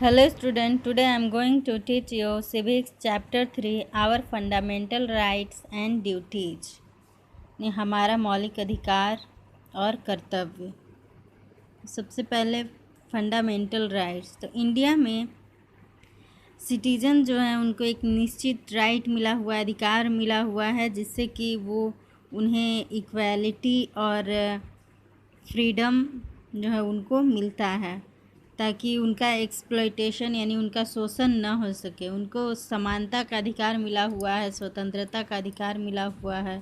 Hello student, today I am going to teach you Civics Chapter 3 Our Fundamental Rights and Duties। हमारा मौलिक अधिकार और कर्तव्य। सबसे पहले फंडामेंटल राइट्स। तो इंडिया में सिटीजन जो है उनको एक निश्चित राइट मिला हुआ है, अधिकार मिला हुआ है, जिससे कि वो उन्हें इक्वालिटी और फ्रीडम जो है उनको मिलता है, ताकि उनका एक्सप्लॉयटेशन यानी उनका शोषण न हो सके। उनको समानता का अधिकार मिला हुआ है, स्वतंत्रता का अधिकार मिला हुआ है,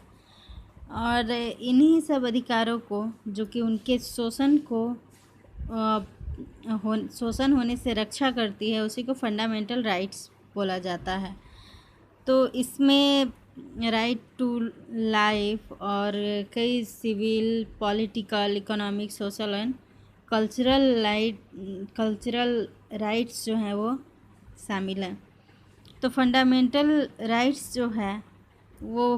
और इन्हीं सब अधिकारों को जो कि उनके शोषण होने से रक्षा करती है, उसी को फंडामेंटल राइट्स बोला जाता है। तो इसमें राइट टू लाइफ और कई civil, political, economic, social and cultural rights जो हैं वो शामिल हैं। तो फंडामेंटल राइट्स जो है वो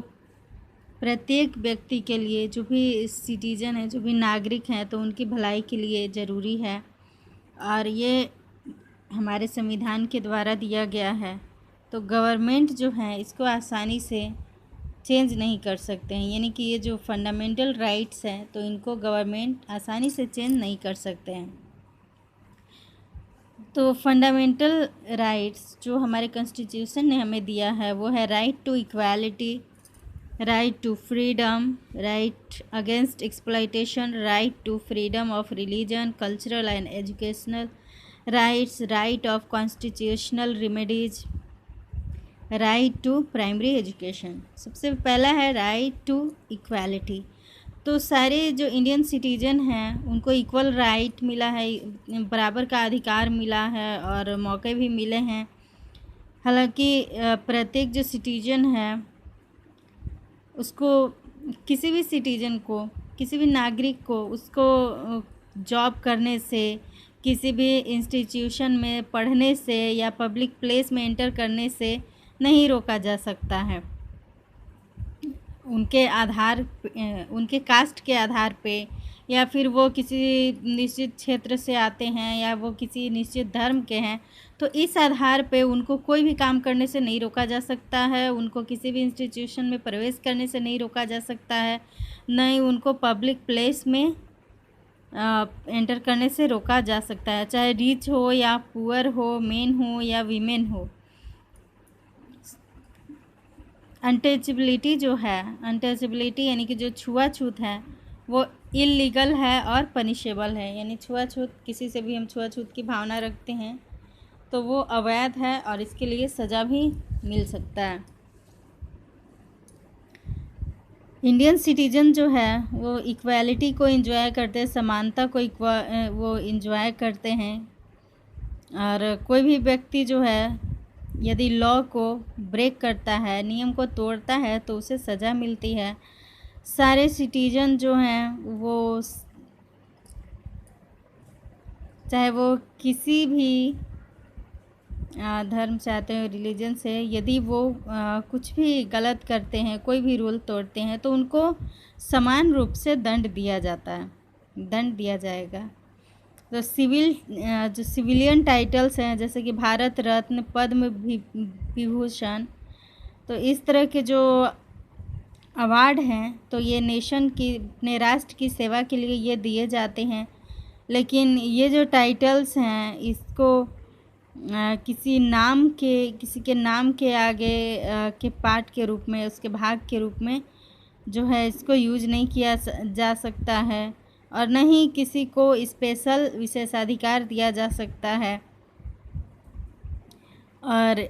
प्रत्येक व्यक्ति के लिए, जो भी सिटीजन है, जो भी नागरिक हैं, तो उनकी भलाई के लिए ज़रूरी है, और ये हमारे संविधान के द्वारा दिया गया है। तो गवर्नमेंट जो है इसको आसानी से चेंज नहीं कर सकते हैं, यानी कि ये जो फंडामेंटल राइट्स हैं तो इनको गवर्नमेंट आसानी से चेंज नहीं कर सकते हैं। तो फंडामेंटल राइट्स जो हमारे कॉन्स्टिट्यूशन ने हमें दिया है वो है right to equality, right to freedom, right against exploitation, right to freedom of religion, cultural and educational rights, right of constitutional remedies, right to primary education. सबसे पहला है राइट टू इक्वालिटी। तो सारे जो इंडियन सिटीजन हैं उनको equal right मिला है, बराबर का अधिकार मिला है और मौके भी मिले हैं। हालांकि प्रत्येक जो सिटीजन है उसको, किसी भी सिटीजन को, किसी भी नागरिक को उसको जॉब करने से, किसी भी इंस्टीट्यूशन में पढ़ने से या पब्लिक प्लेस में एंटर करने से नहीं रोका जा सकता है। उनके कास्ट के आधार पे, या फिर वो किसी निश्चित क्षेत्र से आते हैं, या वो किसी निश्चित धर्म के हैं, तो इस आधार पे उनको कोई भी काम करने से नहीं रोका जा सकता है। उनको किसी भी इंस्टीट्यूशन में प्रवेश करने से नहीं रोका जा सकता है, न ही उनको पब्लिक प्लेस में एंटर करने से रोका जा सकता है, चाहे रिच हो या पुअर हो, मेन हो या वीमेन हो। अनटचेबिलिटी जो है, अनटचेबिलिटी यानी कि जो छुआछूत है वो इलीगल है और पनिशेबल है, यानी छुआछूत, किसी से भी हम छुआछूत की भावना रखते हैं तो वो अवैध है और इसके लिए सज़ा भी मिल सकता है। इंडियन सिटीजन जो है वो इक्वालिटी को एंजॉय करते हैं, समानता को वो एंजॉय करते हैं, और कोई भी व्यक्ति जो है यदि लॉ को ब्रेक करता है, नियम को तोड़ता है, तो उसे सज़ा मिलती है। सारे सिटीजन जो हैं वो, चाहे वो किसी भी धर्म से आते हैं, रिलीजन से, यदि वो कुछ भी गलत करते हैं, कोई भी रूल तोड़ते हैं, तो उनको समान रूप से दंड दिया जाएगा। तो जो सिविलियन टाइटल्स हैं, जैसे कि भारत रत्न, पद्म विभूषण, तो इस तरह के जो अवार्ड हैं तो ये अपने राष्ट्र की सेवा के लिए ये दिए जाते हैं। लेकिन ये जो टाइटल्स हैं इसको किसी के नाम के आगे के पार्ट के रूप में, उसके भाग के रूप में जो है इसको यूज नहीं किया जा सकता है, और न ही किसी को स्पेशल विशेषाधिकार दिया जा सकता है। और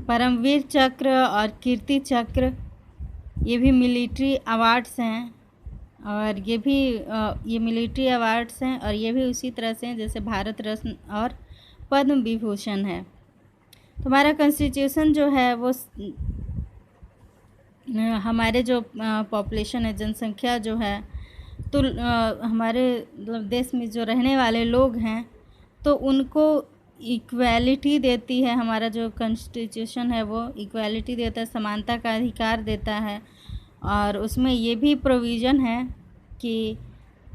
परमवीर चक्र और कीर्ति चक्र ये भी मिलिट्री अवार्ड्स हैं, और ये मिलिट्री अवार्ड्स हैं, और ये भी उसी तरह से हैं जैसे भारत रत्न और पद्म विभूषण है। तो हमारा कॉन्स्टिट्यूशन जो है वो हमारे जो पॉपुलेशन है, जनसंख्या जो है, तो हमारे देश में जो रहने वाले लोग हैं तो उनको इक्वालिटी देती है। हमारा जो कॉन्स्टिट्यूशन है वो इक्वालिटी देता है, समानता का अधिकार देता है, और उसमें ये भी प्रोविज़न है कि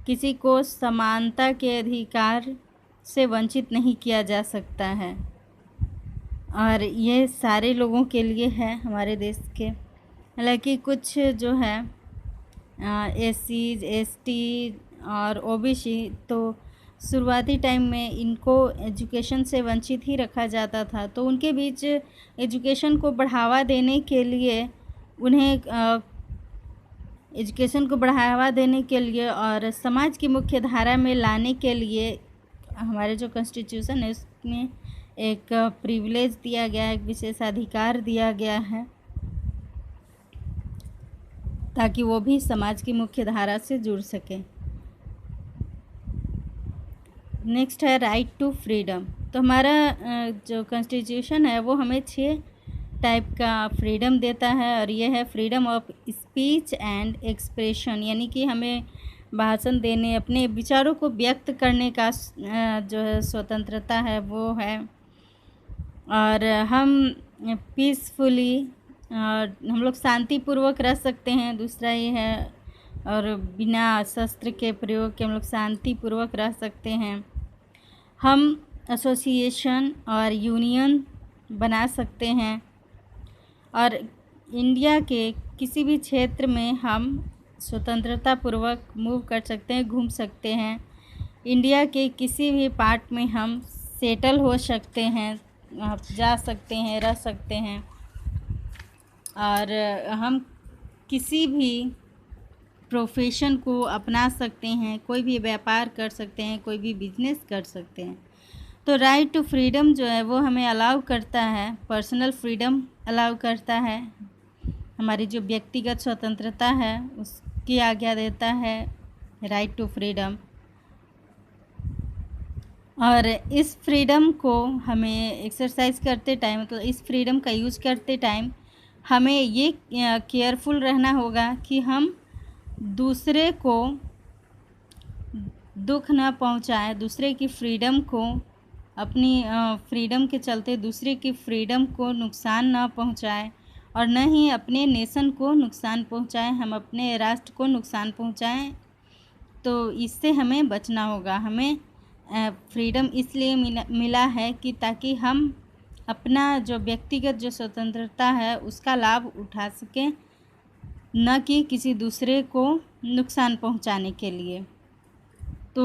किसी को समानता के अधिकार से वंचित नहीं किया जा सकता है। और ये सारे लोगों के लिए है हमारे देश के। हालांकि कुछ जो है एससी, एसटी और ओबीसी, तो शुरुआती टाइम में इनको एजुकेशन से वंचित ही रखा जाता था। तो उनके बीच एजुकेशन को बढ़ावा देने के लिए और समाज की मुख्य धारा में लाने के लिए हमारे जो कॉन्स्टिट्यूशन है उसमें एक प्रिविलेज दिया गया है, एक विशेषाधिकार दिया गया है, ताकि वो भी समाज की मुख्य धारा से जुड़ सके। नेक्स्ट है राइट टू फ्रीडम। तो हमारा जो कॉन्स्टिट्यूशन है वो हमें 6 टाइप का फ्रीडम देता है, और ये है freedom of speech and expression, यानी कि हमें भाषण देने, अपने विचारों को व्यक्त करने का जो है स्वतंत्रता है वो है। और हम पीसफुली, हम लोग शांतिपूर्वक रह सकते हैं। दूसरा ये है, और बिना शस्त्र के प्रयोग के हम लोग शांतिपूर्वक रह सकते हैं। हम एसोसिएशन और यूनियन बना सकते हैं, और इंडिया के किसी भी क्षेत्र में हम स्वतंत्रता पूर्वक मूव कर सकते हैं, घूम सकते हैं। इंडिया के किसी भी पार्ट में हम सेटल हो सकते हैं, जा सकते हैं, रह सकते हैं। और हम किसी भी प्रोफेशन को अपना सकते हैं, कोई भी व्यापार कर सकते हैं, कोई भी बिजनेस कर सकते हैं। तो राइट टू फ्रीडम जो है वो हमें अलाउ करता है, पर्सनल फ्रीडम अलाउ करता है, हमारी जो व्यक्तिगत स्वतंत्रता है उसकी आज्ञा देता है राइट टू फ्रीडम। और इस फ्रीडम को हमें एक्सरसाइज करते टाइम, तो इस फ्रीडम का यूज़ करते टाइम हमें ये केयरफुल रहना होगा कि हम दूसरे को दुख न पहुंचाएं, दूसरे की फ्रीडम को, अपनी फ्रीडम के चलते दूसरे की फ्रीडम को नुकसान न पहुंचाएं, और न ही अपने नेशन को नुकसान पहुंचाएं, हम अपने राष्ट्र को नुकसान पहुंचाएं। तो इससे हमें बचना होगा। हमें फ्रीडम इसलिए मिला है कि ताकि हम अपना जो व्यक्तिगत जो स्वतंत्रता है उसका लाभ उठा सकें, न कि किसी दूसरे को नुकसान पहुंचाने के लिए। तो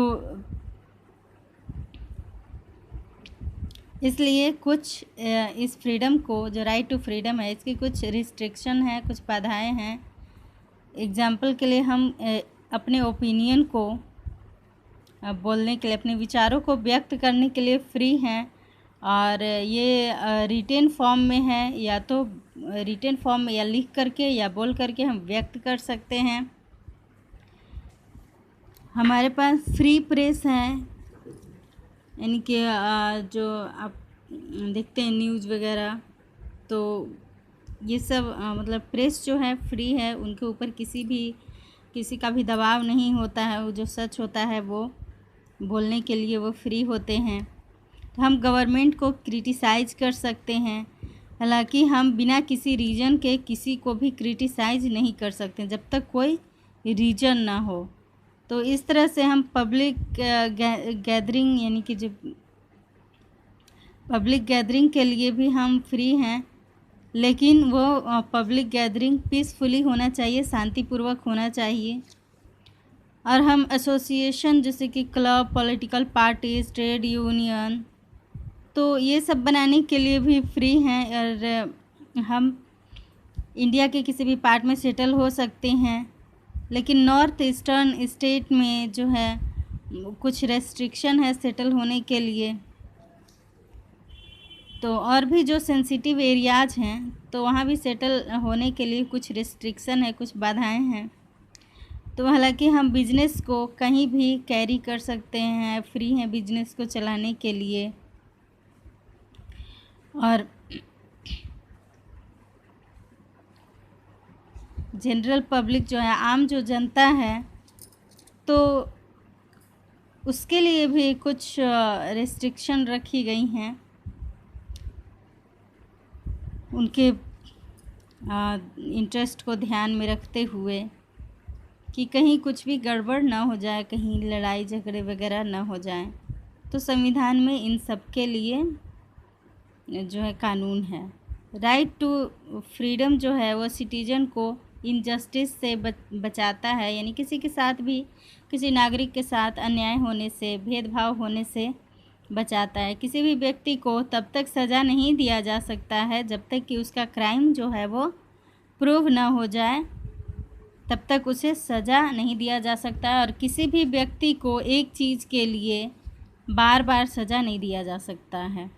इसलिए कुछ इस फ्रीडम को, जो राइट टू फ्रीडम है, इसकी कुछ रिस्ट्रिक्शन है, कुछ बाधाएं हैं। एग्जाम्पल के लिए हम अपने ओपिनियन को बोलने के लिए, अपने विचारों को व्यक्त करने के लिए फ्री हैं, और ये रिटेन फॉर्म में है, या तो रिटेन फॉर्म में या लिख करके या बोल करके हम व्यक्त कर सकते हैं। हमारे पास फ्री प्रेस है, यानी कि जो आप देखते हैं न्यूज़ वगैरह, तो ये सब मतलब प्रेस जो है फ्री है, उनके ऊपर किसी का भी दबाव नहीं होता है। वो जो सच होता है वो बोलने के लिए वो फ्री होते हैं। तो हम गवर्नमेंट को क्रिटिसाइज़ कर सकते हैं, हालांकि हम बिना किसी रीज़न के किसी को भी क्रिटिसाइज़ नहीं कर सकते जब तक कोई रीज़न ना हो। तो इस तरह से हम पब्लिक गैदरिंग, यानी कि जो पब्लिक गैदरिंग के लिए भी हम फ्री हैं, लेकिन वो पब्लिक गैदरिंग पीसफुली होना चाहिए, शांतिपूर्वक होना चाहिए। और हम एसोसिएशन जैसे कि club, political parties, trade union, तो ये सब बनाने के लिए भी फ्री हैं, और हम इंडिया के किसी भी पार्ट में सेटल हो सकते हैं। लेकिन नॉर्थ ईस्टर्न स्टेट में जो है कुछ रेस्ट्रिक्शन है सेटल होने के लिए। तो और भी जो सेंसिटिव एरियाज हैं तो वहाँ भी सेटल होने के लिए कुछ रिस्ट्रिक्शन है, कुछ बाधाएं हैं। तो हालांकि हम बिजनेस को कहीं भी कैरी कर सकते हैं, फ्री हैं बिजनेस को चलाने के लिए। और जनरल पब्लिक जो है, आम जो जनता है, तो उसके लिए भी कुछ रेस्ट्रिक्शन रखी गई हैं, उनके इंटरेस्ट को ध्यान में रखते हुए कि कहीं कुछ भी गड़बड़ ना हो जाए, कहीं लड़ाई झगड़े वगैरह ना हो जाए। तो संविधान में इन सब के लिए जो है कानून है। राइट टू फ्रीडम जो है वो सिटीजन को इनजस्टिस से बचाता है, यानी किसी के साथ भी, किसी नागरिक के साथ अन्याय होने से, भेदभाव होने से बचाता है। किसी भी व्यक्ति को तब तक सज़ा नहीं दिया जा सकता है जब तक कि उसका क्राइम जो है वो प्रूव ना हो जाए, तब तक उसे सज़ा नहीं दिया जा सकता। और किसी भी व्यक्ति को एक चीज़ के लिए बार बार सज़ा नहीं दिया जा सकता है।